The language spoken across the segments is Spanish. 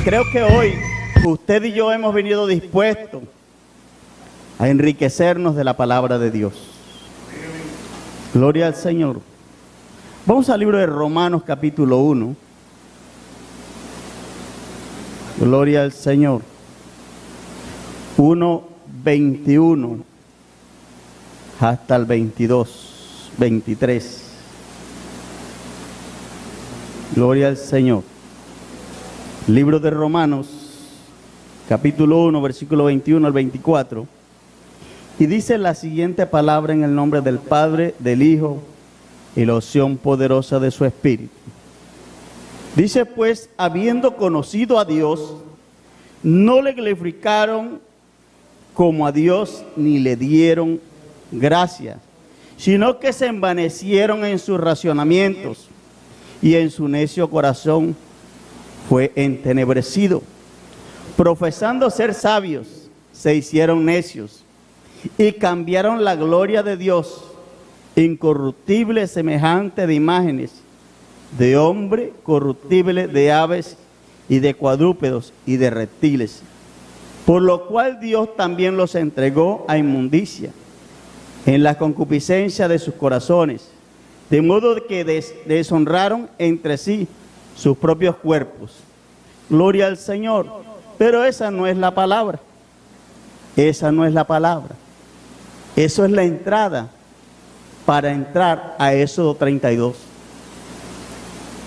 creo que hoy usted y yo hemos venido dispuestos a enriquecernos de la palabra de Dios. Gloria al Señor. Vamos al libro de Romanos capítulo 1. Gloria al Señor. 1:21 hasta el 22, 23. Gloria al Señor. Libro de Romanos, capítulo 1, versículo 21 al 24. Y dice la siguiente palabra en el nombre del Padre, del Hijo y la unción poderosa de su Espíritu. Dice pues, habiendo conocido a Dios, no le glorificaron como a Dios ni le dieron gracias, sino que se envanecieron en sus razonamientos y en su necio corazón fue entenebrecido. Profesando ser sabios, se hicieron necios y cambiaron la gloria de Dios, incorruptible, semejante de imágenes, de hombre, corruptible, de aves y de cuadrúpedos y de reptiles, por lo cual Dios también los entregó a inmundicia en la concupiscencia de sus corazones, de modo que deshonraron entre sí sus propios cuerpos. Gloria al Señor. Pero esa no es la palabra. Esa no es la palabra. Eso es la entrada para entrar a Éxodo 32.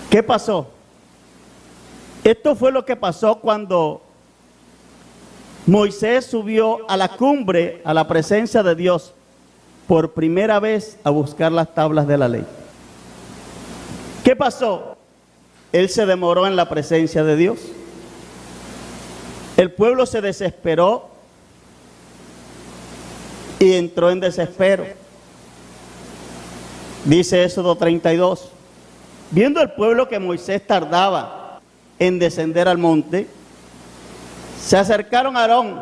¿Qué pasó? Esto fue lo que pasó cuando Moisés subió a la cumbre, a la presencia de Dios, por primera vez a buscar las tablas de la ley. ¿Qué pasó? Él se demoró en la presencia de Dios. El pueblo se desesperó y entró en desespero. Dice Éxodo 32. Viendo el pueblo que Moisés tardaba en descender al monte, se acercaron a Aarón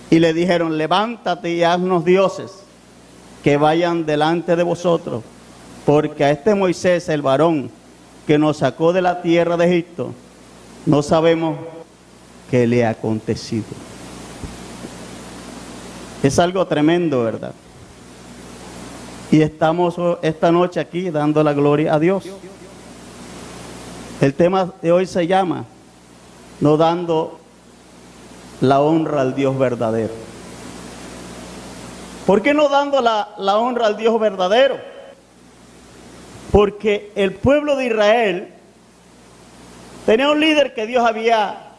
y le dijeron: levántate y haznos dioses que vayan delante de vosotros, porque a este Moisés, el varón que nos sacó de la tierra de Egipto, no sabemos qué le ha acontecido. Es algo tremendo, ¿verdad? Y estamos esta noche aquí dando la gloria a Dios. El tema de hoy se llama no dando la honra al Dios verdadero. ¿Por qué no dando la honra al Dios verdadero? Porque el pueblo de Israel tenía un líder que Dios había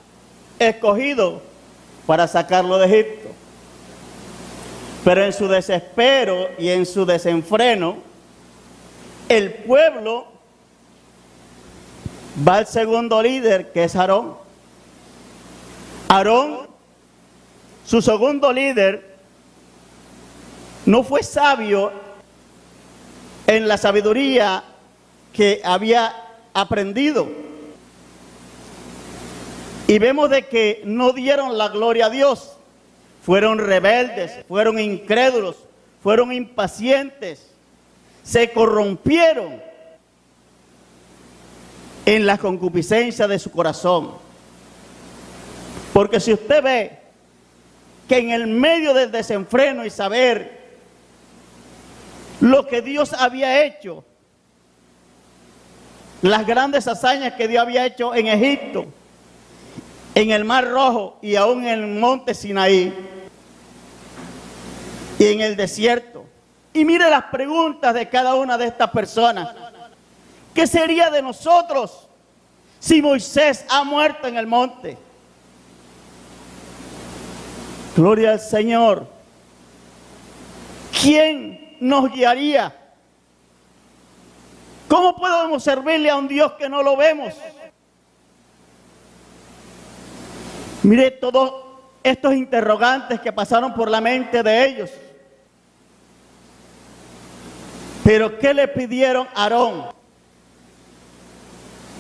escogido para sacarlo de Egipto. Pero en su desespero y en su desenfreno, el pueblo va al segundo líder, que es Aarón. Aarón, su segundo líder, no fue sabio en la sabiduría que había aprendido. Y vemos de que no dieron la gloria a Dios. Fueron rebeldes, fueron incrédulos, fueron impacientes, se corrompieron en la concupiscencia de su corazón. Porque si usted ve que en el medio del desenfreno y saber lo que Dios había hecho, las grandes hazañas que Dios había hecho en Egipto, en el Mar Rojo y aún en el monte Sinaí y en el desierto. Y mire las preguntas de cada una de estas personas. ¿Qué sería de nosotros si Moisés ha muerto en el monte? Gloria al Señor. ¿Quién nos guiaría? ¿Cómo podemos servirle a un Dios que no lo vemos? Mire todos estos interrogantes que pasaron por la mente de ellos. Pero ¿qué le pidieron a Aarón?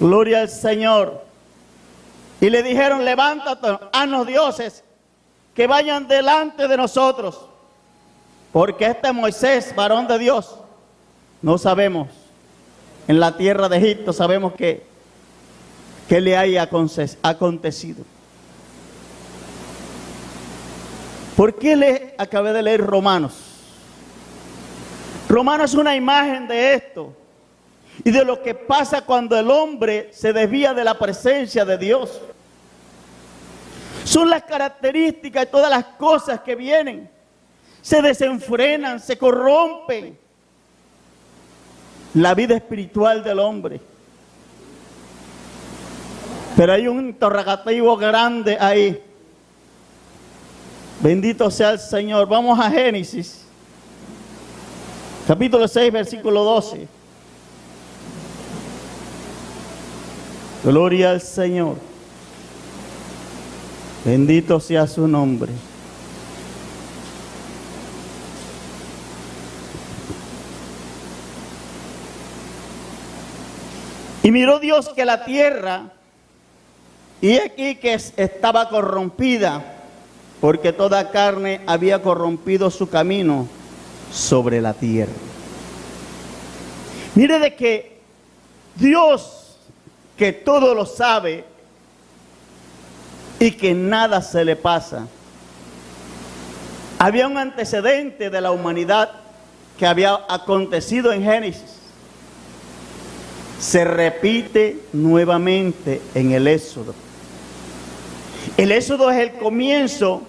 Gloria al Señor. Y le dijeron: levántate, haznos dioses que vayan delante de nosotros, porque este Moisés, varón de Dios, no sabemos. En la tierra de Egipto sabemos que que le haya acontecido. ¿Por qué le acabé de leer Romanos? Romanos es una imagen de esto y de lo que pasa cuando el hombre se desvía de la presencia de Dios. Son las características de todas las cosas que vienen. Se desenfrenan, se corrompen la vida espiritual del hombre. Pero hay un interrogativo grande ahí. Bendito sea el Señor. Vamos a Génesis, capítulo 6, versículo 12. Gloria al Señor. Bendito sea su nombre. Y miró Dios que la tierra, y aquí que estaba corrompida, porque toda carne había corrompido su camino sobre la tierra. Mire de que Dios, que todo lo sabe y que nada se le pasa, había un antecedente de la humanidad que había acontecido en Génesis. Se repite nuevamente en el Éxodo. El Éxodo es el comienzo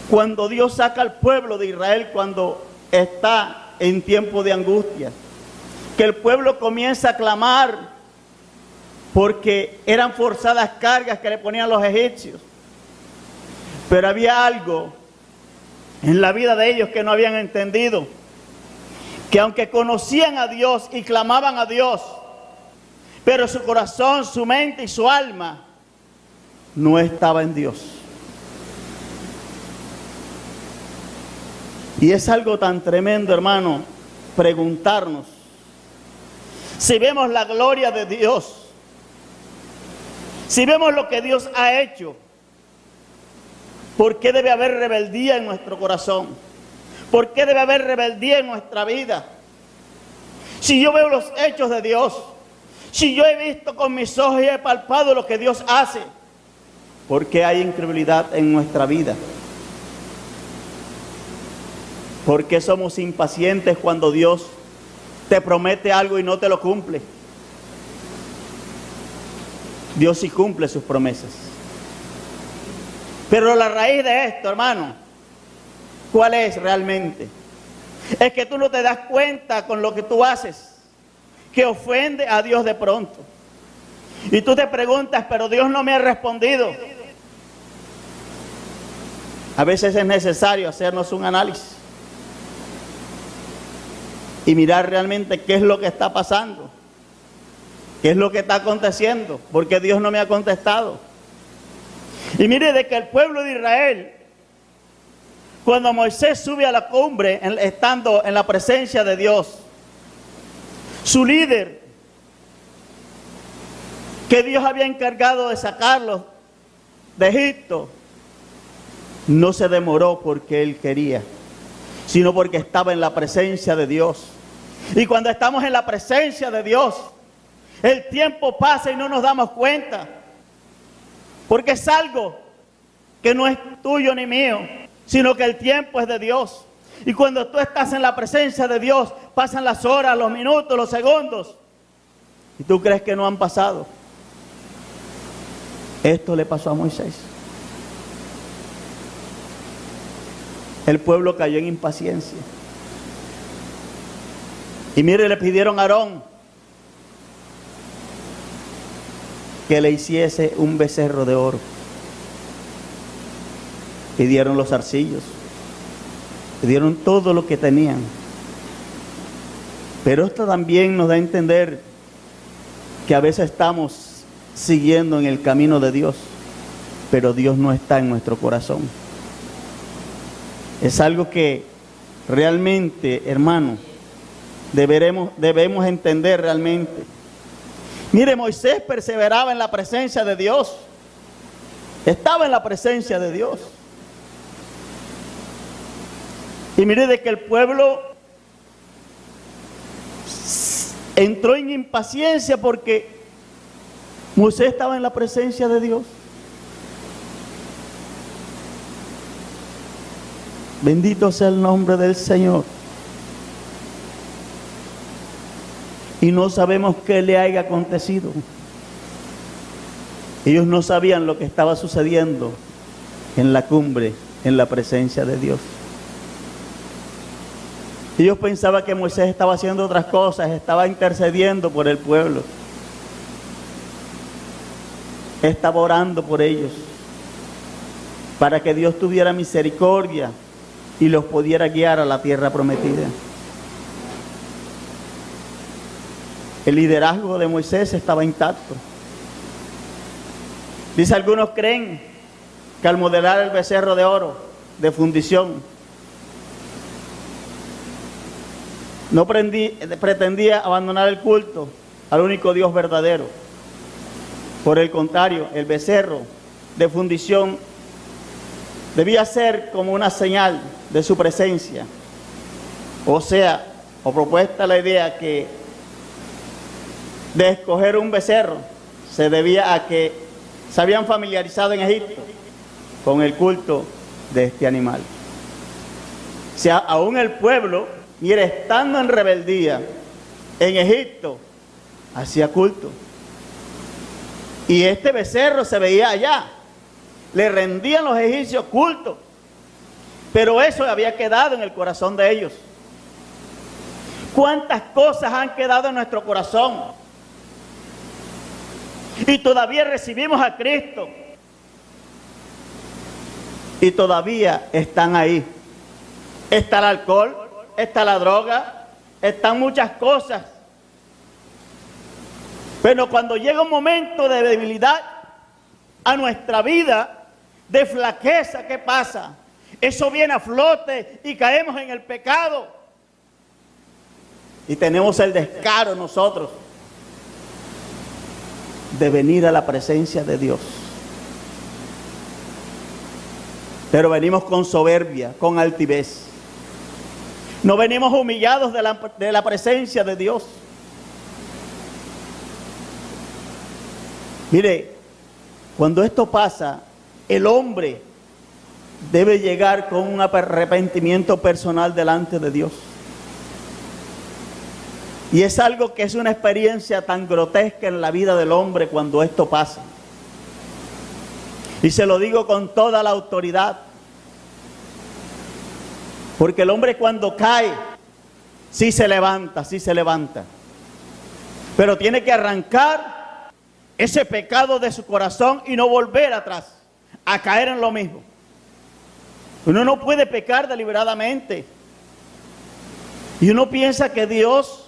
cuando Dios saca al pueblo de Israel cuando está en tiempo de angustia. Que el pueblo comienza a clamar porque eran forzadas cargas que le ponían los egipcios. Pero había algo en la vida de ellos que no habían entendido. Que aunque conocían a Dios y clamaban a Dios, pero su corazón, su mente y su alma no estaba en Dios. Y es algo tan tremendo, hermano, preguntarnos si vemos la gloria de Dios, si vemos lo que Dios ha hecho, ¿por qué debe haber rebeldía en nuestro corazón? ¿Por qué debe haber rebeldía en nuestra vida? Si yo veo los hechos de Dios, si yo he visto con mis ojos y he palpado lo que Dios hace, ¿por qué hay incredulidad en nuestra vida? ¿Por qué somos impacientes cuando Dios te promete algo y no te lo cumple? Dios sí cumple sus promesas. Pero la raíz de esto, hermano, ¿cuál es realmente? Es que tú no te das cuenta con lo que tú haces, que ofende a Dios de pronto. Y tú te preguntas, pero Dios no me ha respondido. A veces es necesario hacernos un análisis y mirar realmente qué es lo que está pasando, qué es lo que está aconteciendo, porque Dios no me ha contestado. Y mire de que el pueblo de Israel, cuando Moisés sube a la cumbre, estando en la presencia de Dios, su líder, que Dios había encargado de sacarlos de Egipto, no se demoró porque él quería, sino porque estaba en la presencia de Dios. Y cuando estamos en la presencia de Dios, el tiempo pasa y no nos damos cuenta, porque es algo que no es tuyo ni mío, sino que el tiempo es de Dios. Y cuando tú estás en la presencia de Dios, pasan las horas, los minutos, los segundos, y tú crees que no han pasado. Esto le pasó a Moisés. El pueblo cayó en impaciencia. Y mire, le pidieron a Aarón que le hiciese un becerro de oro. Pidieron los arcillos, pidieron todo lo que tenían. Pero esto también nos da a entender que a veces estamos siguiendo en el camino de Dios, pero Dios no está en nuestro corazón. Es algo que realmente, hermano, debemos entender realmente. Mire, Moisés perseveraba en la presencia de Dios. Estaba en la presencia de Dios. Y mire de que el pueblo entró en impaciencia porque Moisés estaba en la presencia de Dios. Bendito sea el nombre del Señor. Y no sabemos qué le haya acontecido. Ellos no sabían lo que estaba sucediendo en la cumbre, en la presencia de Dios. Ellos pensaban que Moisés estaba haciendo otras cosas, estaba intercediendo por el pueblo. Estaba orando por ellos, para que Dios tuviera misericordia y los pudiera guiar a la tierra prometida. El liderazgo de Moisés estaba intacto. Dice, algunos creen que al modelar el becerro de oro de fundición, no pretendía abandonar el culto al único Dios verdadero. Por el contrario, el becerro de fundición debía ser como una señal de su presencia. O sea, o propuesta la idea que de escoger un becerro se debía a que se habían familiarizado en Egipto con el culto de este animal. O sea, aún el pueblo, mire, estando en rebeldía en Egipto, hacía culto. Y este becerro se veía allá. Le rendían los egipcios culto. Pero eso había quedado en el corazón de ellos. ¿Cuántas cosas han quedado en nuestro corazón? Y todavía recibimos a Cristo. Y todavía están ahí. Está el alcohol, está la droga, están muchas cosas. Pero cuando llega un momento de debilidad a nuestra vida, de flaqueza, ¿qué pasa? Eso viene a flote y caemos en el pecado. Y tenemos el descaro nosotros de venir a la presencia de Dios. Pero venimos con soberbia, con altivez. No venimos humillados de la presencia de Dios. Mire, cuando esto pasa, el hombre debe llegar con un arrepentimiento personal delante de Dios. Y es algo que es una experiencia tan grotesca en la vida del hombre cuando esto pasa. Y se lo digo con toda la autoridad. Porque el hombre cuando cae, sí se levanta, sí se levanta. Pero tiene que arrancar ese pecado de su corazón y no volver atrás, a caer en lo mismo. Uno no puede pecar deliberadamente. Y uno piensa que Dios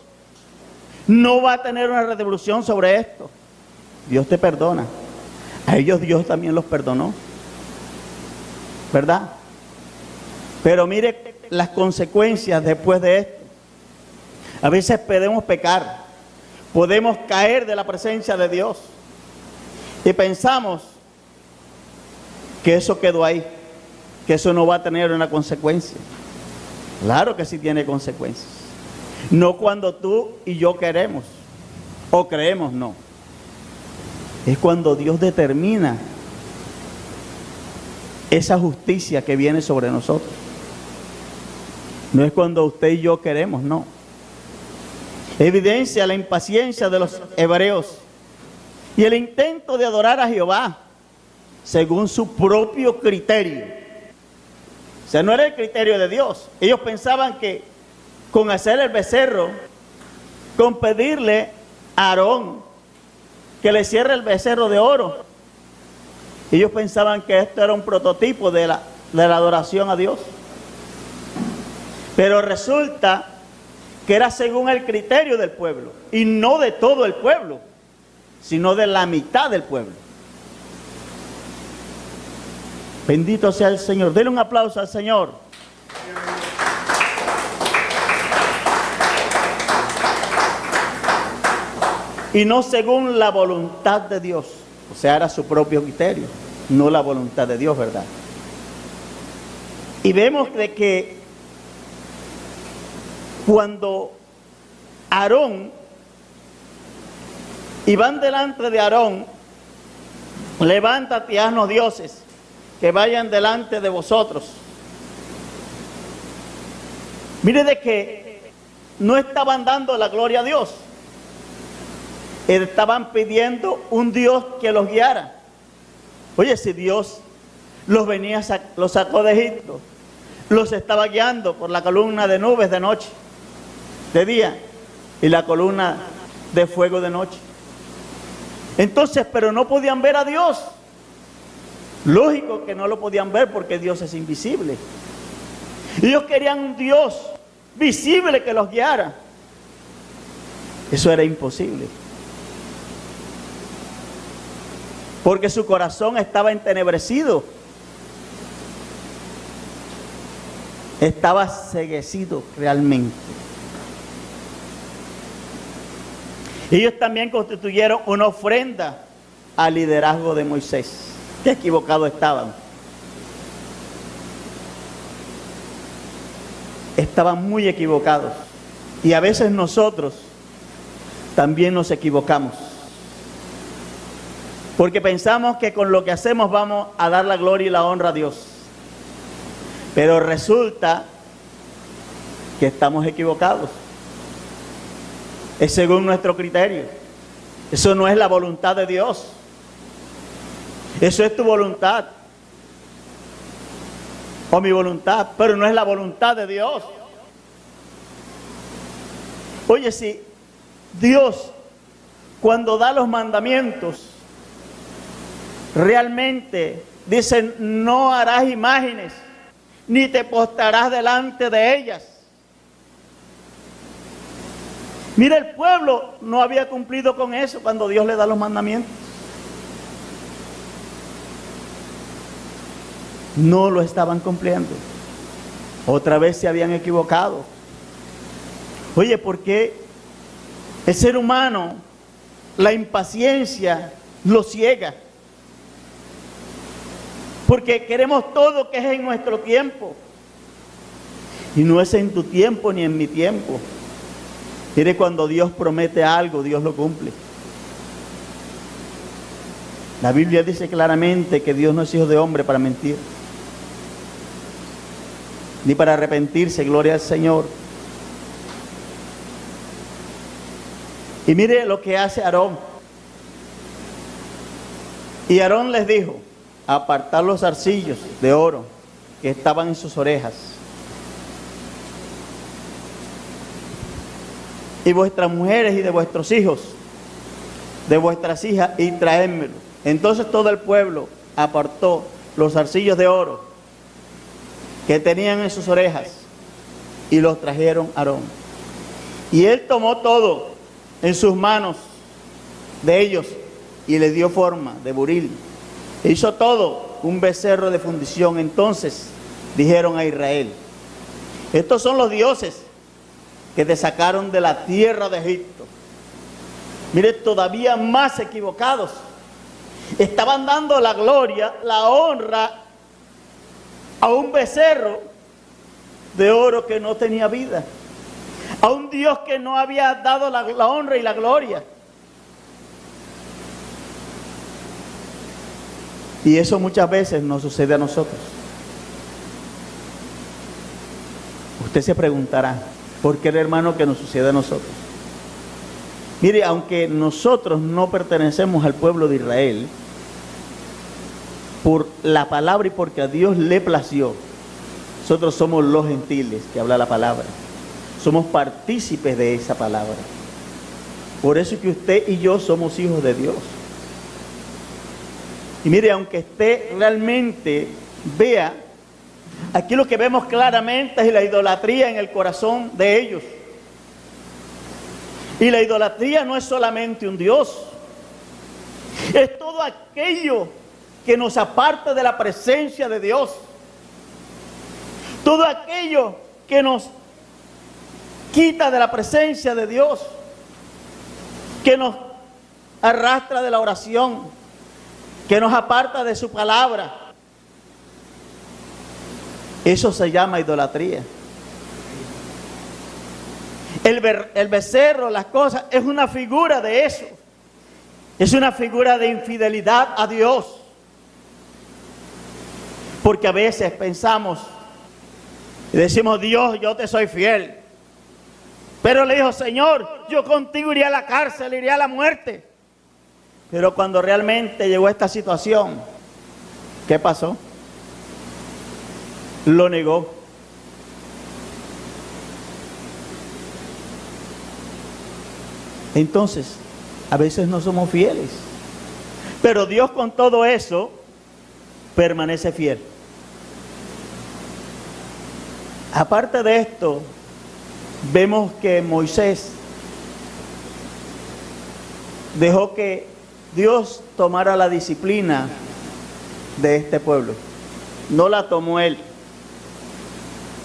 no va a tener una retribución sobre esto. Dios te perdona. A ellos Dios también los perdonó, ¿verdad? Pero mire las consecuencias después de esto. A veces podemos pecar, podemos caer de la presencia de Dios y pensamos que eso quedó ahí, que eso no va a tener una consecuencia. Claro que sí tiene consecuencias. No cuando tú y yo queremos o creemos, no. Es cuando Dios determina esa justicia que viene sobre nosotros. No es cuando usted y yo queremos, no. Evidencia la impaciencia de los hebreos y el intento de adorar a Jehová según su propio criterio. O sea, no era el criterio de Dios. Ellos pensaban que con hacer el becerro, con pedirle a Aarón que le cierre el becerro de oro, ellos pensaban que esto era un prototipo de la adoración a Dios. Pero resulta que era según el criterio del pueblo, y no de todo el pueblo, sino de la mitad del pueblo. Bendito sea el Señor. Denle un aplauso al Señor. Y no según la voluntad de Dios. O sea, era su propio criterio, no la voluntad de Dios, ¿verdad? Y vemos de que cuando Aarón, y van delante de Aarón levántate y haznos dioses que vayan delante de vosotros. Mire de que no estaban dando la gloria a Dios. Estaban pidiendo un Dios que los guiara. Oye, si Dios los sacó de Egipto, los estaba guiando por la columna de nubes de noche, de día, y la columna de fuego de noche. Entonces, pero no podían ver a Dios. Lógico que no lo podían ver porque Dios es invisible. Ellos querían un Dios visible que los guiara. Eso era imposible. Porque su corazón estaba entenebrecido. Estaba ceguecido realmente. Ellos también constituyeron una ofrenda al liderazgo de Moisés. Qué equivocados estaban. Estaban muy equivocados. Y a veces nosotros también nos equivocamos. Porque pensamos que con lo que hacemos vamos a dar la gloria y la honra a Dios. Pero resulta que estamos equivocados. Es según nuestro criterio. Eso no es la voluntad de Dios. Eso es tu voluntad. O mi voluntad, pero no es la voluntad de Dios. Oye, si Dios, cuando da los mandamientos, realmente dice: no harás imágenes, ni te postrarás delante de ellas. Mira, el pueblo no había cumplido con eso cuando Dios le da los mandamientos. No lo estaban cumpliendo. Otra vez se habían equivocado. Oye, ¿por qué el ser humano, la impaciencia lo ciega? Porque queremos todo que es en nuestro tiempo. Y no es en tu tiempo ni en mi tiempo. Mire, cuando Dios promete algo, Dios lo cumple. La Biblia dice claramente que Dios no es hijo de hombre para mentir, ni para arrepentirse. Gloria al Señor. Y mire lo que hace Aarón. Y Aarón les dijo: apartar los zarcillos de oro que estaban en sus orejas, y vuestras mujeres y de vuestros hijos, de vuestras hijas, y traédmelo. Entonces todo el pueblo apartó los zarcillos de oro que tenían en sus orejas y los trajeron a Aarón. Y él tomó todo en sus manos de ellos y le dio forma de buril. E hizo todo un becerro de fundición. Entonces dijeron a Israel: estos son los dioses que te sacaron de la tierra de Egipto. Mire, todavía más equivocados. Estaban dando la gloria, la honra a un becerro de oro que no tenía vida, a un Dios que no había dado la honra y la gloria. Y eso muchas veces nos sucede a nosotros. Usted se preguntará: ¿por qué, hermano, que nos sucede a nosotros? Mire, aunque nosotros no pertenecemos al pueblo de Israel, por la palabra y porque a Dios le plació, nosotros somos los gentiles que habla la palabra. Somos partícipes de esa palabra. Por eso es que usted y yo somos hijos de Dios. Y mire, aunque usted realmente vea, aquí lo que vemos claramente es la idolatría en el corazón de ellos. Y la idolatría no es solamente un Dios, es todo aquello que nos aparta de la presencia de Dios. Todo aquello que nos quita de la presencia de Dios, que nos arrastra de la oración, que nos aparta de su palabra. Eso se llama idolatría. El becerro, las cosas, es una figura de eso. Es una figura de infidelidad a Dios. Porque a veces pensamos y decimos, Dios, yo te soy fiel. Pero le dijo, Señor, yo contigo iría a la cárcel, iría a la muerte. Pero cuando realmente llegó esta situación, ¿qué pasó? Lo negó. Entonces, a veces no somos fieles. Pero Dios con todo eso permanece fiel. Aparte de esto, vemos que Moisés dejó que Dios tomara la disciplina de este pueblo. No la tomó él,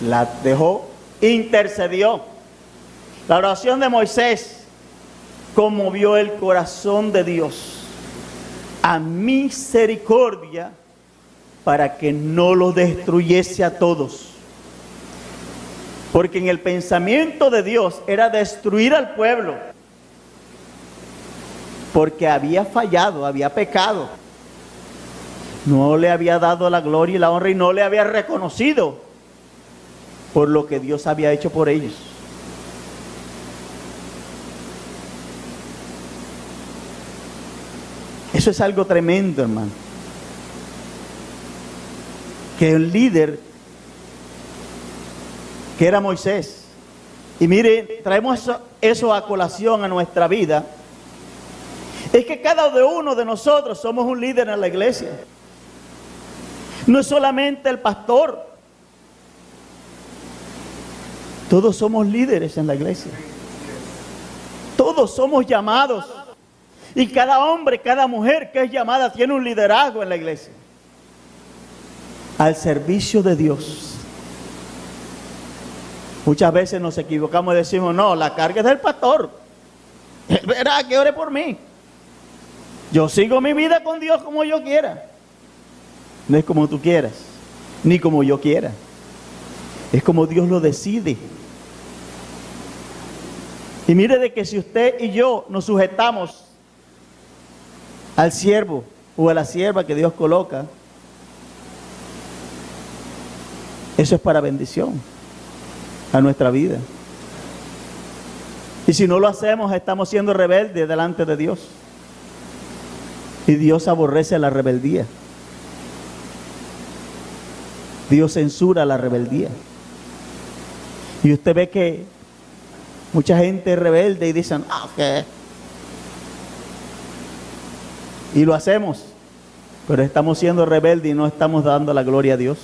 la dejó, intercedió. La oración de Moisés conmovió el corazón de Dios a misericordia para que no los destruyese a todos. Porque en el pensamiento de Dios era destruir al pueblo. Porque había fallado, había pecado. No le había dado la gloria y la honra y no le había reconocido por lo que Dios había hecho por ellos. Eso es algo tremendo, hermano. Que el líder, que era Moisés, y mire, traemos eso a colación a nuestra vida, es que cada uno de nosotros somos un líder en la iglesia. No es solamente el pastor. Todos somos líderes en la iglesia. Todos somos llamados. Y cada hombre, cada mujer que es llamada tiene un liderazgo en la iglesia. Al servicio de Dios. Muchas veces nos equivocamos y decimos, no, la carga es del pastor. Él verá que ore por mí. Yo sigo mi vida con Dios como yo quiera. No es como tú quieras, ni como yo quiera. Es como Dios lo decide. Y mire de que si usted y yo nos sujetamos al siervo o a la sierva que Dios coloca, eso es para bendición a nuestra vida. Y si no lo hacemos, estamos siendo rebeldes delante de Dios. Y Dios aborrece la rebeldía. Dios censura la rebeldía. Y usted ve que mucha gente es rebelde y dicen, ¿qué? Y lo hacemos, pero estamos siendo rebeldes y no estamos dando la gloria a Dios.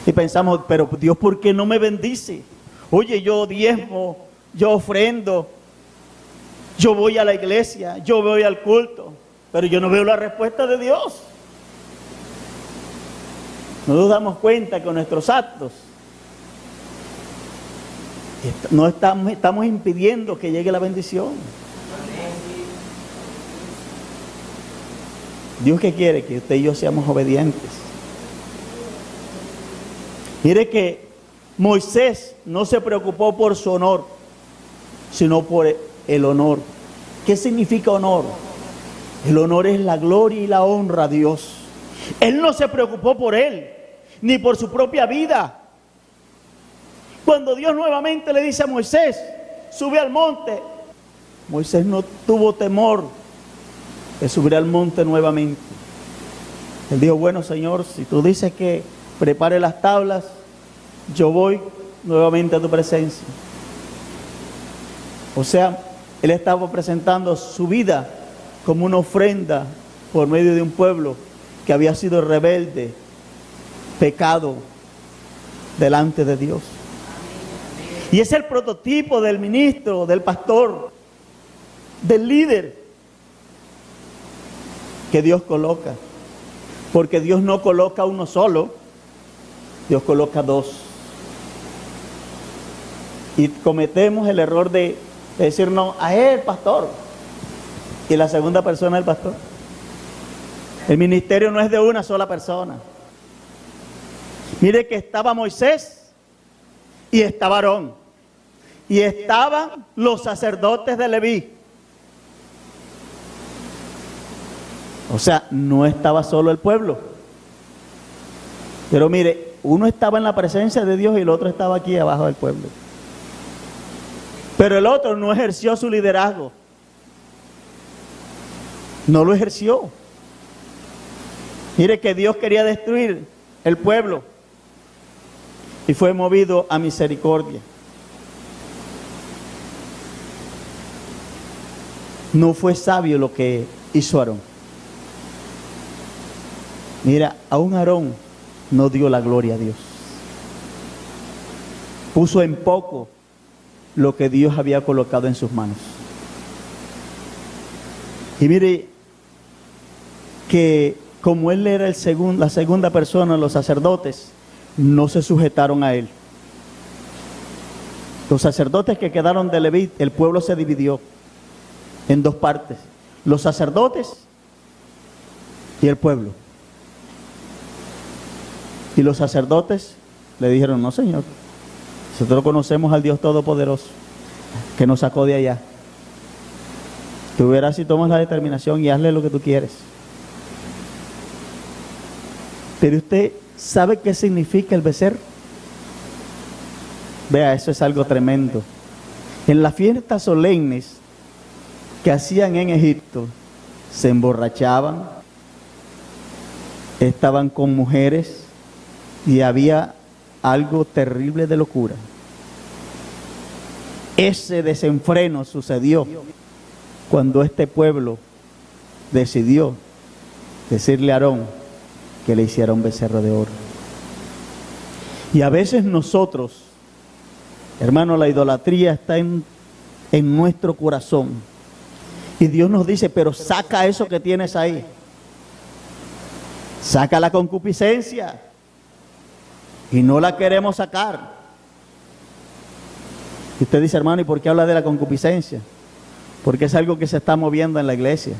Y pensamos, pero Dios, ¿por qué no me bendice? Oye, yo diezmo, yo ofrendo, yo voy a la iglesia, yo voy al culto, pero yo no veo la respuesta de Dios. No nos damos cuenta que nuestros actos no estamos impidiendo que llegue la bendición. Dios que quiere que usted y yo seamos obedientes. Mire que Moisés no se preocupó por su honor, sino por el honor. ¿Qué significa honor? El honor es la gloria y la honra a Dios. Él no se preocupó por él, ni por su propia vida. Cuando Dios nuevamente le dice a Moisés, sube al monte, Moisés no tuvo temor de subir al monte nuevamente. Él dijo, bueno, Señor, si tú dices que prepare las tablas, yo voy nuevamente a tu presencia. O sea, él estaba presentando su vida como una ofrenda por medio de un pueblo que había sido rebelde, pecado delante de Dios. Y es el prototipo del ministro, del pastor, del líder que Dios coloca. Porque Dios no coloca uno solo, Dios coloca dos. Y cometemos el error de decir no, a él, pastor, y la segunda persona el pastor. El ministerio no es de una sola persona. Mire que estaba Moisés y estaba Aarón y estaban los sacerdotes de Leví. O sea, no estaba solo el pueblo, Pero mire, uno estaba en la presencia de Dios y el otro estaba aquí abajo del pueblo. Pero el otro no ejerció su liderazgo. No lo ejerció. Mire que Dios quería destruir el pueblo y fue movido a misericordia. No fue sabio lo que hizo Aarón. Mira, aún Aarón no dio la gloria a Dios. Puso en poco lo que Dios había colocado en sus manos. Y mire que como él era la segunda persona, los sacerdotes no se sujetaron a él. Los sacerdotes que quedaron de Leví, el pueblo se dividió en dos partes: los sacerdotes y el pueblo. Y los sacerdotes le dijeron: no, Señor, nosotros conocemos al Dios Todopoderoso que nos sacó de allá. Tú verás si tomas la determinación y hazle lo que tú quieres. Pero usted sabe qué significa el becer. Vea, eso es algo tremendo. En las fiestas solemnes que hacían en Egipto, se emborrachaban, estaban con mujeres y había algo terrible de locura. Ese desenfreno sucedió cuando este pueblo decidió decirle a Aarón que le hiciera un becerro de oro. Y a veces nosotros, hermano, la idolatría está en nuestro corazón. Y Dios nos dice: pero saca eso que tienes ahí. Saca la concupiscencia. Y no la queremos sacar. Y usted dice: hermano, ¿y por qué habla de la concupiscencia? Porque es algo que se está moviendo en la iglesia.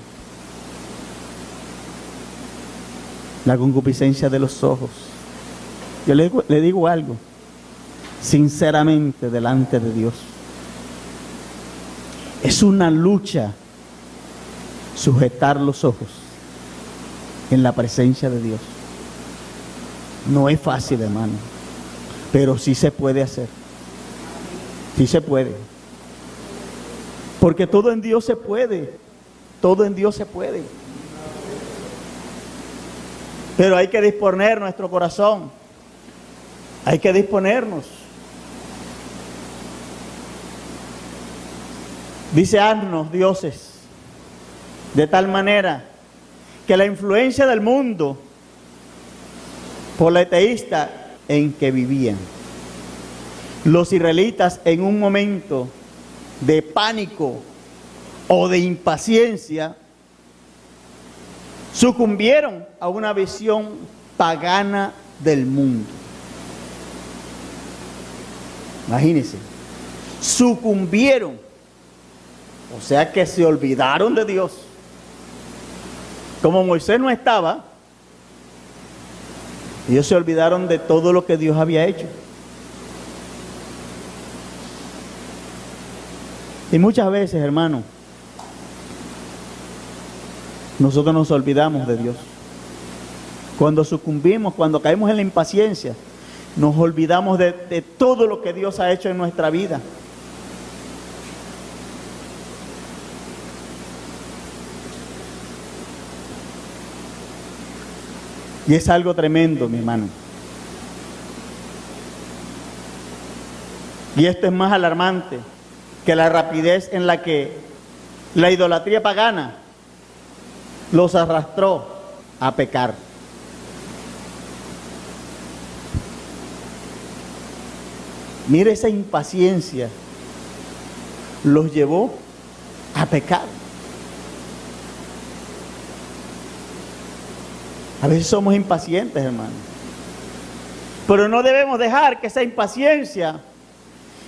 La concupiscencia de los ojos. Yo le digo algo, sinceramente, delante de Dios. Es una lucha sujetar los ojos en la presencia de Dios. No es fácil, hermano, pero sí se puede hacer. Sí se puede. Porque todo en Dios se puede. Todo en Dios se puede. Pero hay que disponer nuestro corazón. Hay que disponernos. Dice: haznos dioses de tal manera que la influencia del mundo politeísta en que vivían los israelitas, en un momento de pánico o de impaciencia, sucumbieron a una visión pagana del mundo. Imagínense, sucumbieron, o sea que se olvidaron de Dios. Como Moisés no estaba, ellos se olvidaron de todo lo que Dios había hecho. Y muchas veces, hermano, nosotros nos olvidamos de Dios. Cuando sucumbimos, cuando caemos en la impaciencia, nos olvidamos de todo lo que Dios ha hecho en nuestra vida. Y es algo tremendo, mi hermano. Y esto es más alarmante que la rapidez en la que la idolatría pagana los arrastró a pecar. Mire, esa impaciencia los llevó a pecar. A veces somos impacientes, hermano. Pero no debemos dejar que esa impaciencia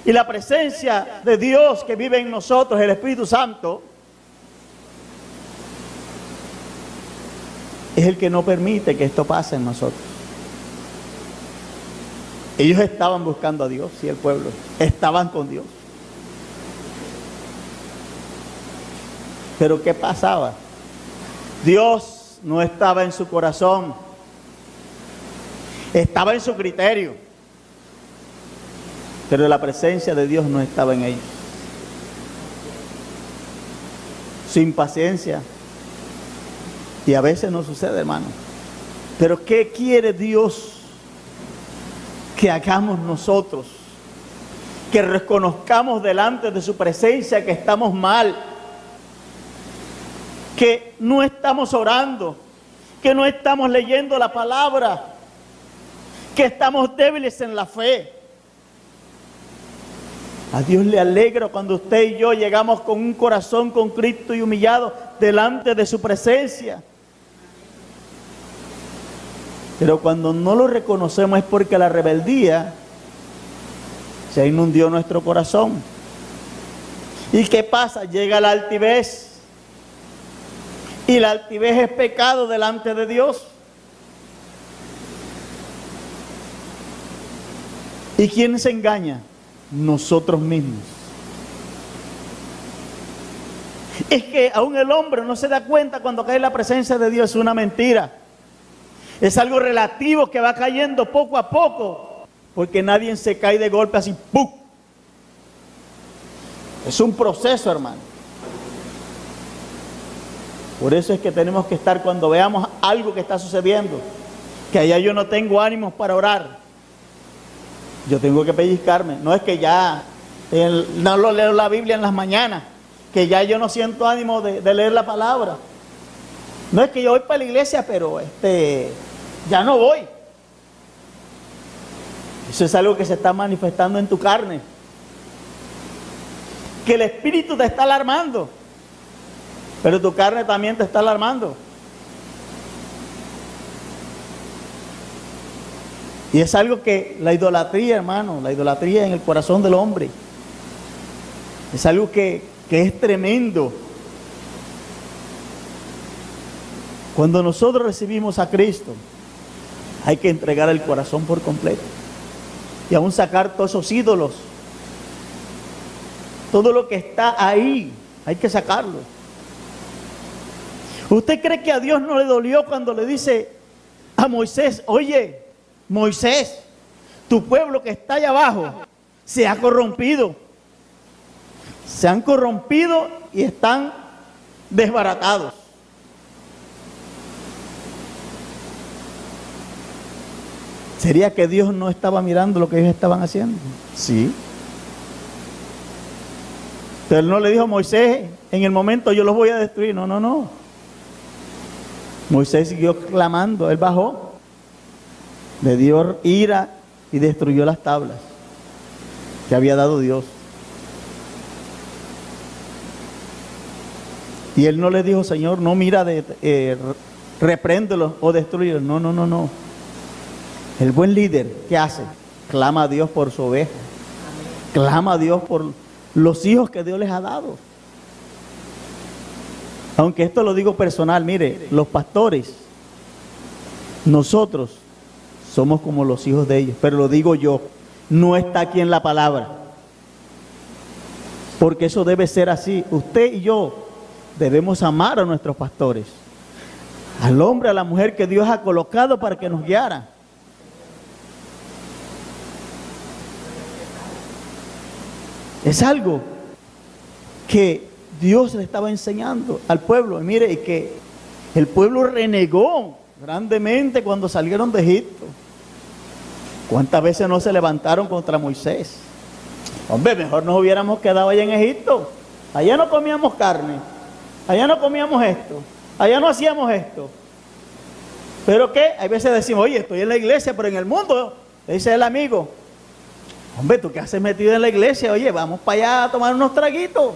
y la presencia de Dios que vive en nosotros, el Espíritu Santo, es el que no permite que esto pase en nosotros. Ellos estaban buscando a Dios, y el pueblo estaban con Dios. Pero ¿qué pasaba? Dios no estaba en su corazón. Estaba en su criterio, pero la presencia de Dios no estaba en ellos. Su impaciencia, y a veces no sucede, hermano. Pero ¿qué quiere Dios que hagamos nosotros? Que reconozcamos delante de su presencia que estamos mal, que no estamos orando, que no estamos leyendo la palabra, que estamos débiles en la fe. A Dios le alegra cuando usted y yo llegamos con un corazón contrito y humillado delante de su presencia. Pero cuando no lo reconocemos es porque la rebeldía se inundió nuestro corazón. ¿Y qué pasa? Llega la altivez. Y la altivez es pecado delante de Dios. ¿Y quién se engaña? Nosotros mismos. Es que aún el hombre no se da cuenta cuando cae en la presencia de Dios. Es una mentira. Es algo relativo que va cayendo poco a poco, porque nadie se cae de golpe así, ¡pum! Es un proceso, hermano. Por eso es que tenemos que estar cuando veamos algo que está sucediendo, que allá yo no tengo ánimos para orar. Yo tengo que pellizcarme. No es que ya no lo leo la Biblia en las mañanas, que ya yo no siento ánimo de leer la palabra. No es que yo voy para la iglesia, pero ya no voy. Eso es algo que se está manifestando en tu carne. Que el espíritu te está alarmando, pero tu carne también te está alarmando. Y es algo que la idolatría, hermano, la idolatría en el corazón del hombre, es algo que es tremendo. Cuando nosotros recibimos a Cristo, hay que entregar el corazón por completo. Y aún sacar todos esos ídolos. Todo lo que está ahí, hay que sacarlo. ¿Usted cree que a Dios no le dolió cuando le dice a Moisés, oye, Moisés, tu pueblo que está allá abajo se ha corrompido? Se han corrompido y están desbaratados. ¿Sería que Dios no estaba mirando lo que ellos estaban haciendo? Sí. Pero él no le dijo a Moisés, en el momento yo los voy a destruir. No, no, no. Moisés siguió clamando, él bajó, le dio ira y destruyó las tablas que había dado Dios. Y él no le dijo, Señor, no mira, repréndelo o destruyelo. No, no, no, no. El buen líder, ¿qué hace? Clama a Dios por su oveja. Clama a Dios por los hijos que Dios les ha dado. Aunque esto lo digo personal, mire, los pastores, nosotros somos como los hijos de ellos, pero lo digo yo, no está aquí en la palabra. Porque eso debe ser así. Usted y yo debemos amar a nuestros pastores, al hombre, a la mujer que Dios ha colocado para que nos guiara. Es algo que Dios le estaba enseñando al pueblo. Y mire, y que el pueblo renegó grandemente cuando salieron de Egipto. ¿Cuántas veces no se levantaron contra Moisés? Hombre, mejor nos hubiéramos quedado allá en Egipto. Allá no comíamos carne, allá no comíamos esto, allá no hacíamos esto. ¿Pero qué? Hay veces decimos, oye, estoy en la iglesia, pero en el mundo, le dice el amigo, hombre, ¿tú qué haces metido en la iglesia? Oye, vamos para allá a tomar unos traguitos.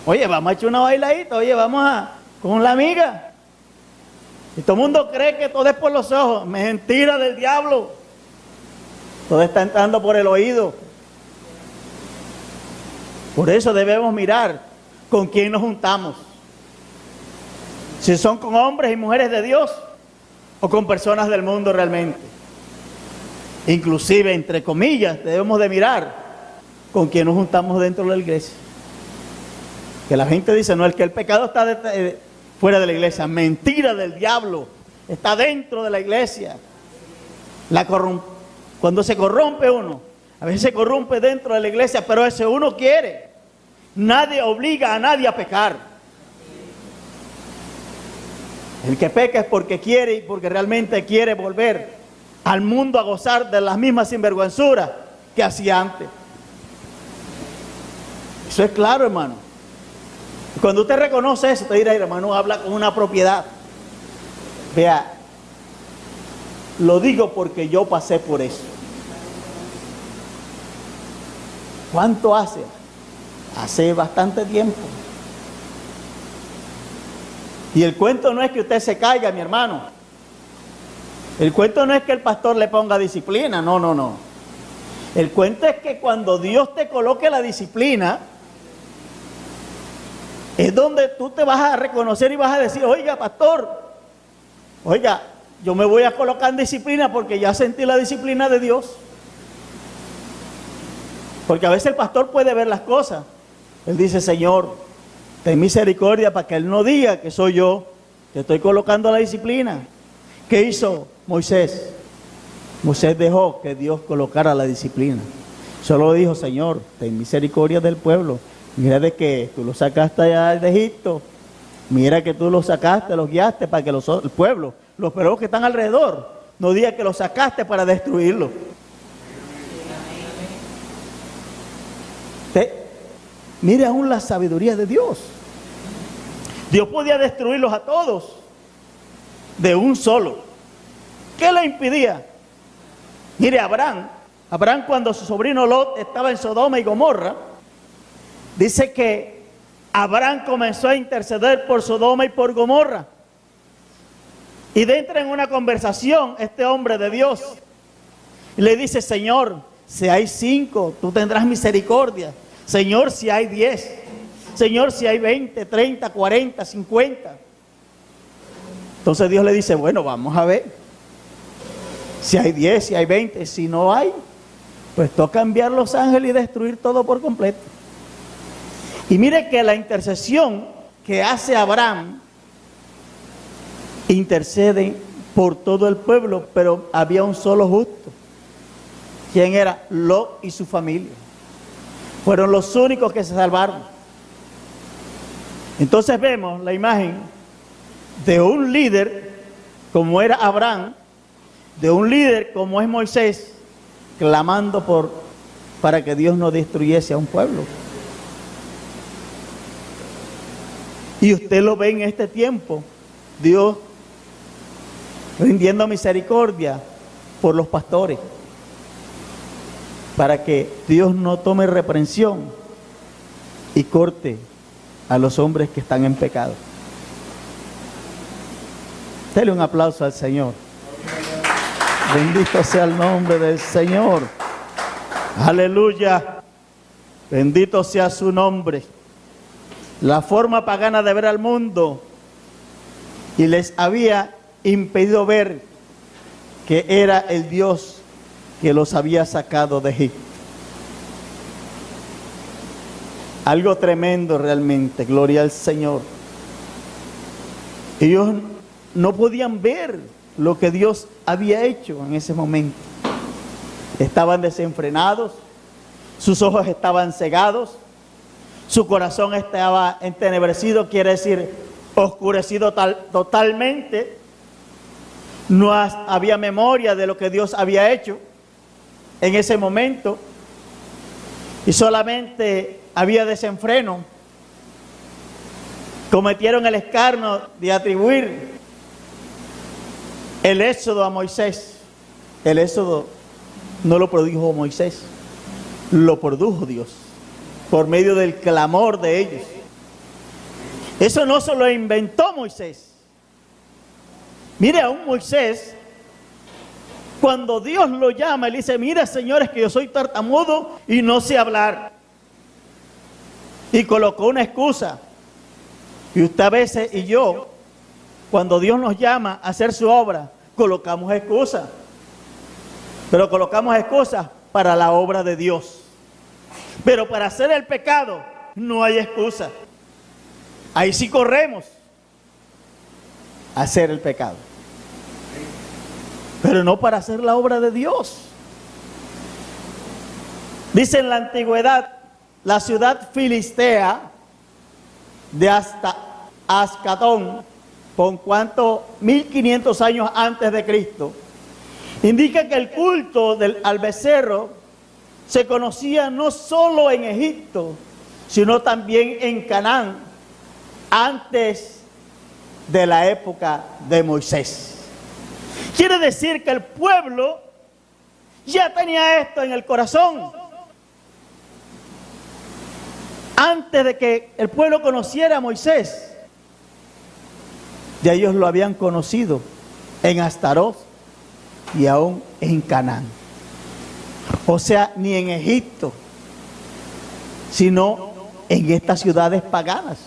Oye, vamos a echar una bailadita. Oye, vamos con la amiga. Y todo el mundo cree que todo es por los ojos. Mentira del diablo. Todo está entrando por el oído. Por eso debemos mirar con quién nos juntamos. Si son con hombres y mujeres de Dios o con personas del mundo realmente. Inclusive, entre comillas, debemos de mirar con quién nos juntamos dentro de la iglesia. Que la gente dice, no, es que el pecado está fuera de la iglesia. Mentira del diablo. Está dentro de la iglesia. Cuando se corrompe uno, a veces se corrompe dentro de la iglesia, pero ese uno quiere. Nadie obliga a nadie a pecar. El que peca es porque quiere y porque realmente quiere volver al mundo a gozar de las mismas sinvergüenzuras que hacía antes. Eso es claro, hermano. Cuando usted reconoce eso, te dirá, hermano, habla con una propiedad. Vea, lo digo porque yo pasé por eso. ¿Cuánto hace? Hace bastante tiempo. Y el cuento no es que usted se caiga, mi hermano. El cuento no es que el pastor le ponga disciplina, no. El cuento es que cuando Dios te coloque la disciplina, es donde tú te vas a reconocer y vas a decir, oiga, pastor, oiga, yo me voy a colocar en disciplina porque ya sentí la disciplina de Dios. Porque a veces el pastor puede ver las cosas. Él dice, Señor, ten misericordia para que él no diga que soy yo, que estoy colocando la disciplina. ¿Qué hizo Moisés? Moisés dejó que Dios colocara la disciplina. Solo dijo, Señor, ten misericordia del pueblo. Mira de que tú los sacaste allá de Egipto. Mira que tú los sacaste, los guiaste para que el pueblo, los pueblos que están alrededor, no diga que los sacaste para destruirlos. Mire aún la sabiduría de Dios. Dios podía destruirlos a todos de un solo. ¿Qué le impedía? Mire, Abraham cuando su sobrino Lot estaba en Sodoma y Gomorra, dice que Abraham comenzó a interceder por Sodoma y por Gomorra. Y entra en una conversación este hombre de Dios. Y le dice, Señor, si hay 5, tú tendrás misericordia. Señor, si hay 10. Señor, si hay 20, 30, 40, 50. Entonces Dios le dice, bueno, vamos a ver. Si hay 10, si hay 20, si no hay, pues toca enviar los ángeles y destruir todo por completo. Y mire que la intercesión que hace Abraham, intercede por todo el pueblo, pero había un solo justo. ¿Quién era? Lot y su familia. Fueron los únicos que se salvaron. Entonces vemos la imagen de un líder como era Abraham, de un líder como es Moisés, clamando para que Dios no destruyese a un pueblo. Y usted lo ve en este tiempo, Dios rindiendo misericordia por los pastores, para que Dios no tome reprensión y corte a los hombres que están en pecado. Dele un aplauso al Señor. Bendito sea el nombre del Señor. Aleluya. Bendito sea su nombre. La forma pagana de ver al mundo y les había impedido ver que era el Dios que los había sacado de Egipto. Algo tremendo realmente, gloria al Señor. Ellos no podían ver lo que Dios había hecho en ese momento. Estaban desenfrenados, sus ojos estaban cegados, su corazón estaba entenebrecido, quiere decir oscurecido totalmente. No había memoria de lo que Dios había hecho en ese momento y solamente había desenfreno. Cometieron el escarnio de atribuir el éxodo a Moisés. El éxodo no lo produjo Moisés, lo produjo Dios por medio del clamor de ellos. Eso no se lo inventó Moisés. Mire, aún Moisés, cuando Dios lo llama, él dice, mira, señores, que yo soy tartamudo y no sé hablar. Y colocó una excusa. Y usted a veces y yo, cuando Dios nos llama a hacer su obra, colocamos excusas. Pero colocamos excusas para la obra de Dios. Pero para hacer el pecado no hay excusa. Ahí sí corremos a hacer el pecado. pero no para hacer la obra de Dios. Dice en la antigüedad, la ciudad filistea de hasta Ascatón, con cuanto 1500 años antes de Cristo, indica que el culto al becerro se conocía no solo en Egipto, sino también en Canaán, antes de la época de Moisés. Quiere decir que el pueblo ya tenía esto en el corazón. Antes de que el pueblo conociera a Moisés, ya ellos lo habían conocido en Astaroth y aún en Canaán. O sea, ni en Egipto, sino en estas ciudades paganas.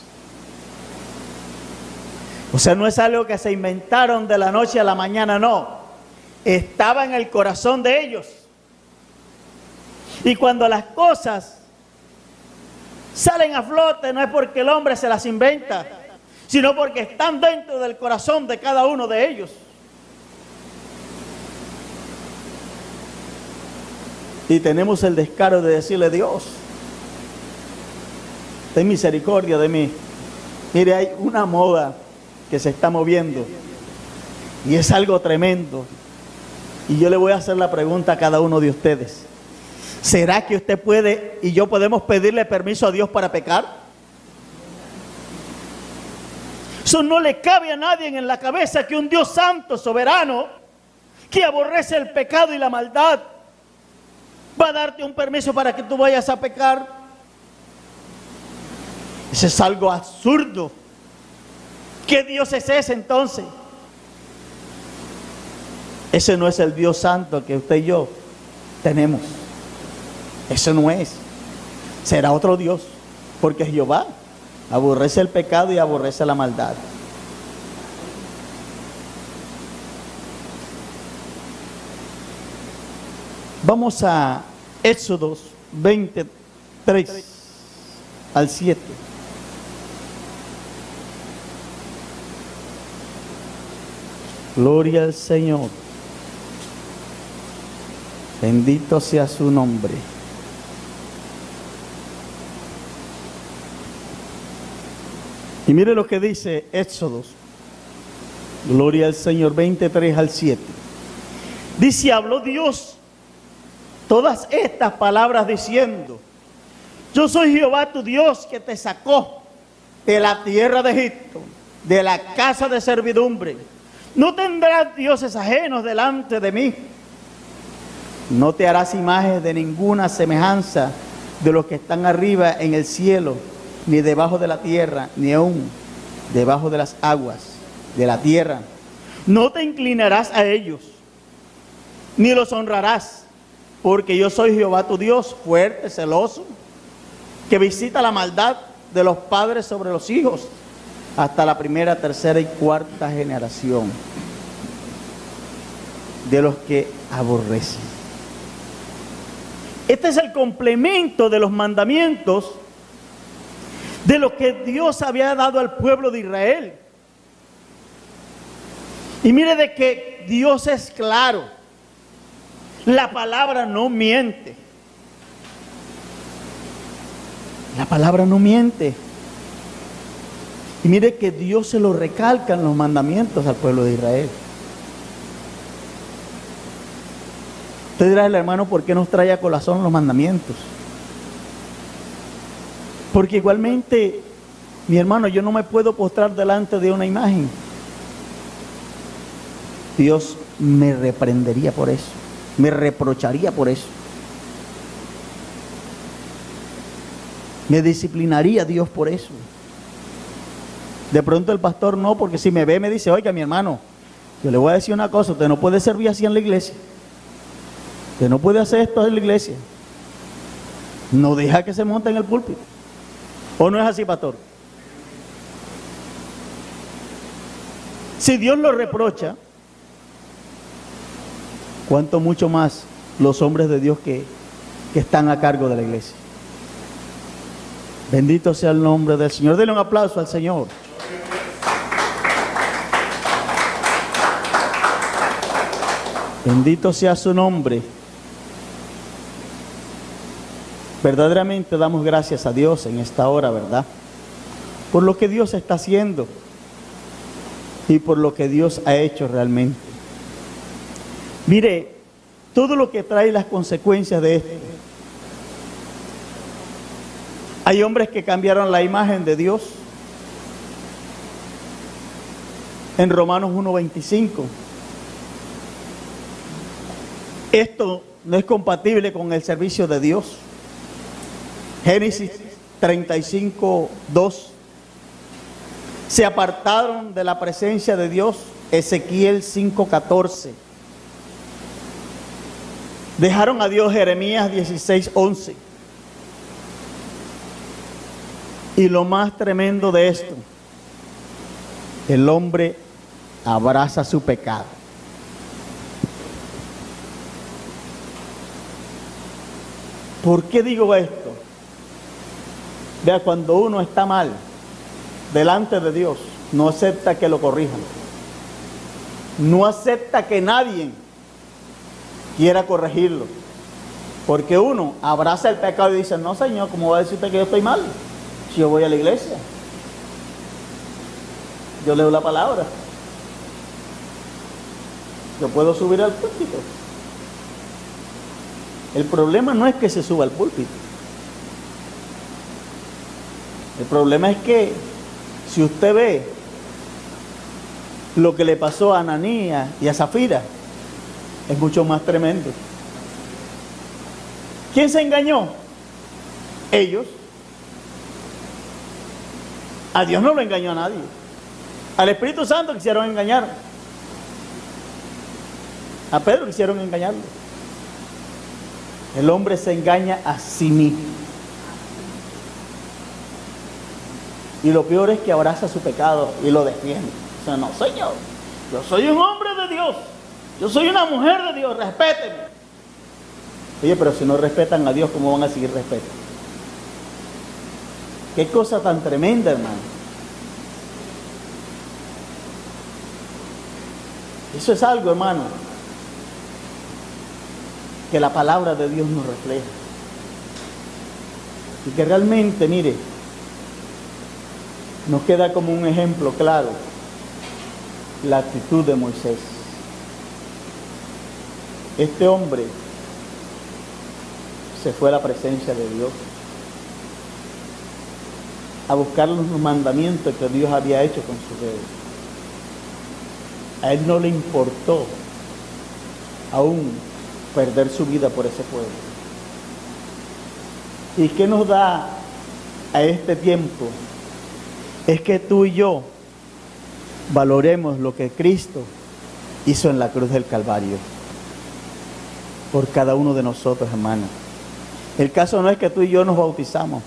O sea, no es algo que se inventaron de la noche a la mañana, no. Estaba en el corazón de ellos. Y cuando las cosas salen a flote, no es porque el hombre se las inventa, sino porque están dentro del corazón de cada uno de ellos. Y tenemos el descaro de decirle: Dios, ten misericordia de mí. Mire, hay una moda que se está moviendo y es algo tremendo. Y yo le voy a hacer la pregunta a cada uno de ustedes: ¿será que usted puede y yo podemos pedirle permiso a Dios para pecar? Eso no le cabe a nadie en la cabeza, que un Dios santo, soberano, que aborrece el pecado y la maldad, va a darte un permiso para que tú vayas a pecar. Eso es algo absurdo. ¿Qué Dios es ese entonces? Ese no es el Dios santo que usted y yo tenemos. Eso no es. Será otro Dios, porque Jehová aborrece el pecado y aborrece la maldad. Vamos a Éxodos 23 al 7. Gloria al Señor. Bendito sea su nombre. Y mire lo que dice Éxodos. Gloria al Señor, 23 al 7. Dice: habló Dios todas estas palabras diciendo: yo soy Jehová tu Dios, que te sacó de la tierra de Egipto, de la casa de servidumbre. No tendrás dioses ajenos delante de mí. No te harás imagen de ninguna semejanza de los que están arriba en el cielo, ni debajo de la tierra, ni aún debajo de las aguas de la tierra. No te inclinarás a ellos, ni los honrarás, porque yo soy Jehová tu Dios, fuerte, celoso, que visita la maldad de los padres sobre los hijos, hasta la primera, tercera y cuarta generación de los que aborrecen. Este es el complemento de los mandamientos de lo que Dios había dado al pueblo de Israel. Y mire de que Dios es claro. La palabra no miente. La palabra no miente. Y mire que Dios se lo recalca en los mandamientos al pueblo de Israel. Usted dirá: el hermano, ¿por qué nos trae a colación los mandamientos? Porque igualmente, mi hermano, yo no me puedo postrar delante de una imagen. Dios me reprendería por eso, me reprocharía por eso, me disciplinaría Dios por eso. De pronto el pastor no, porque si me ve me dice: oiga, mi hermano, yo le voy a decir una cosa, usted no puede servir así en la iglesia, usted no puede hacer esto en la iglesia, no deja que se monte en el púlpito. ¿O no es así, pastor? Si Dios lo reprocha, cuánto mucho más los hombres de Dios que están a cargo de la iglesia. Bendito sea el nombre del Señor. Denle un aplauso al Señor. Bendito sea su nombre. Verdaderamente damos gracias a Dios en esta hora, ¿verdad? Por lo que Dios está haciendo y por lo que Dios ha hecho realmente. Mire, todo lo que trae las consecuencias de esto. Hay hombres que cambiaron la imagen de Dios. En Romanos 1:25. Esto no es compatible con el servicio de Dios. Génesis 35:2. Se apartaron de la presencia de Dios. Ezequiel 5:14. Dejaron a Dios. Jeremías 16:11. Y lo más tremendo de esto, el hombre abraza su pecado. ¿Por qué digo esto? Vea, cuando uno está mal delante de Dios, no acepta que lo corrijan. No acepta que nadie quiera corregirlo. Porque uno abraza el pecado y dice, no, Señor, ¿cómo va a decirte que yo estoy mal? Si yo voy a la iglesia, yo leo la palabra, yo puedo subir al púlpito. El problema no es que se suba al púlpito. El problema es que si usted ve lo que le pasó a Ananías y a Zafira, es mucho más tremendo. ¿Quién se engañó? Ellos. A Dios no lo engañó a nadie. Al Espíritu Santo quisieron engañar. A Pedro quisieron engañarlo. El hombre se engaña a sí mismo. Y lo peor es que abraza su pecado y lo defiende. O sea, no, Señor, yo soy un hombre de Dios. Yo soy una mujer de Dios, respéteme. Oye, pero si no respetan a Dios, ¿cómo van a seguir respeto? Qué cosa tan tremenda, hermano. Eso es algo, hermano, que la palabra de Dios nos refleja. Y que realmente, mire, nos queda como un ejemplo claro la actitud de Moisés. Este hombre se fue a la presencia de Dios a buscar los mandamientos que Dios había hecho con su dedo. A él no le importó aún perder su vida por ese pueblo. ¿Y qué nos da a este tiempo? Es que tú y yo valoremos lo que Cristo hizo en la cruz del Calvario por cada uno de nosotros, hermanos. El caso no es que tú y yo nos bautizamos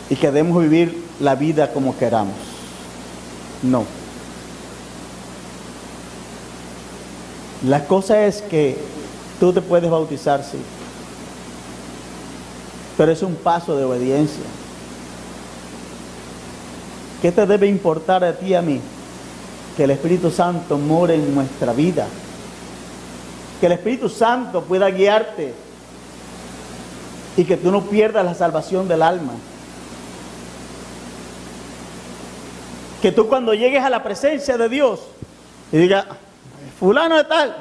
y que debemos vivir la vida como queramos. No. La cosa es que tú te puedes bautizar, sí, pero es un paso de obediencia. ¿Qué te debe importar a ti y a mí? Que el Espíritu Santo more en nuestra vida. Que el Espíritu Santo pueda guiarte y que tú no pierdas la salvación del alma. Que tú cuando llegues a la presencia de Dios y digas, fulano de tal,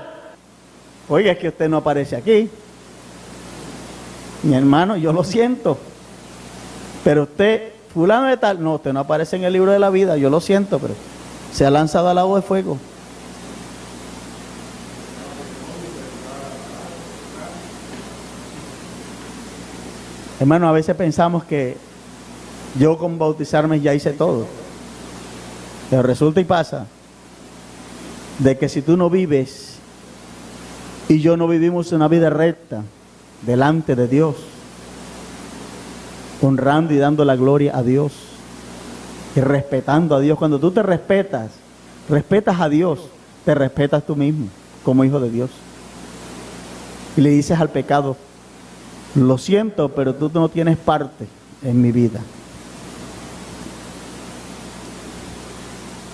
oiga, es que usted no aparece aquí. Mi hermano, yo lo siento, pero usted, fulano de tal, no, usted no aparece en el libro de la vida, yo lo siento, pero se ha lanzado al lago de fuego. Hermano, a veces pensamos que yo con bautizarme ya hice todo, pero resulta y pasa de que si tú no vives y yo no vivimos una vida recta delante de Dios, honrando y dando la gloria a Dios y respetando a Dios, cuando tú te respetas a Dios, te respetas tú mismo como hijo de Dios y le dices al pecado, lo siento, pero tú no tienes parte en mi vida.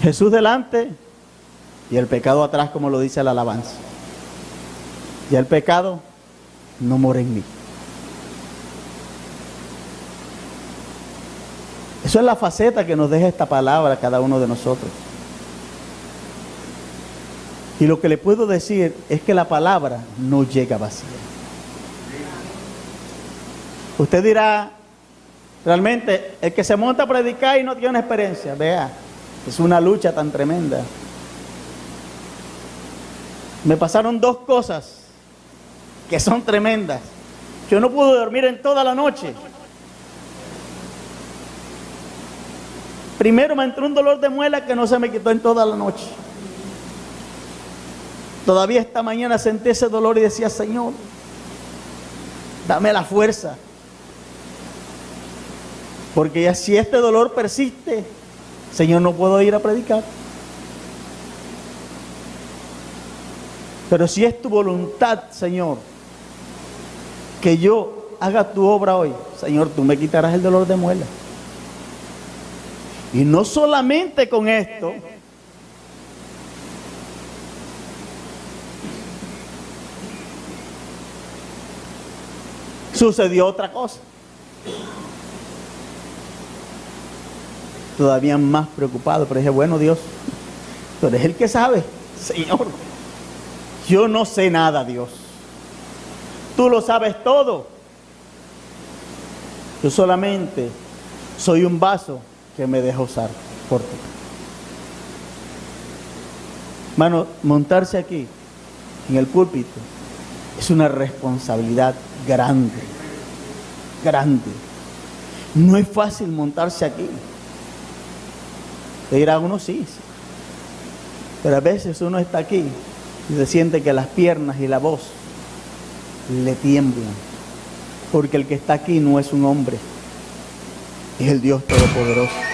Jesús delante y el pecado atrás, como lo dice la alabanza. Ya el pecado no mora en mí. Eso es la faceta que nos deja esta palabra a cada uno de nosotros. Y lo que le puedo decir es que la palabra no llega vacía. Usted dirá, realmente, el que se monta a predicar y no tiene experiencia, vea, es una lucha tan tremenda. Me pasaron dos cosas que son tremendas. Yo no pude dormir en toda la noche. Primero me entró un dolor de muela que no se me quitó en toda la noche. Todavía esta mañana sentí ese dolor y decía, Señor, dame la fuerza. Porque ya si este dolor persiste, Señor, no puedo ir a predicar. Pero si es tu voluntad, Señor, que yo haga tu obra hoy, Señor, tú me quitarás el dolor de muela. Y no solamente con esto, sucedió otra cosa. Todavía más preocupado, pero dije, bueno, Dios, tú eres el que sabe, Señor. Yo no sé nada, Dios. Tú lo sabes todo. Yo solamente soy un vaso que me deja usar por ti. Hermano, montarse aquí, en el púlpito, es una responsabilidad grande, grande. No es fácil montarse aquí. Te dirá uno, sí, pero a veces uno está aquí y se siente que las piernas y la voz le tiemblan, porque el que está aquí no es un hombre, es el Dios Todopoderoso.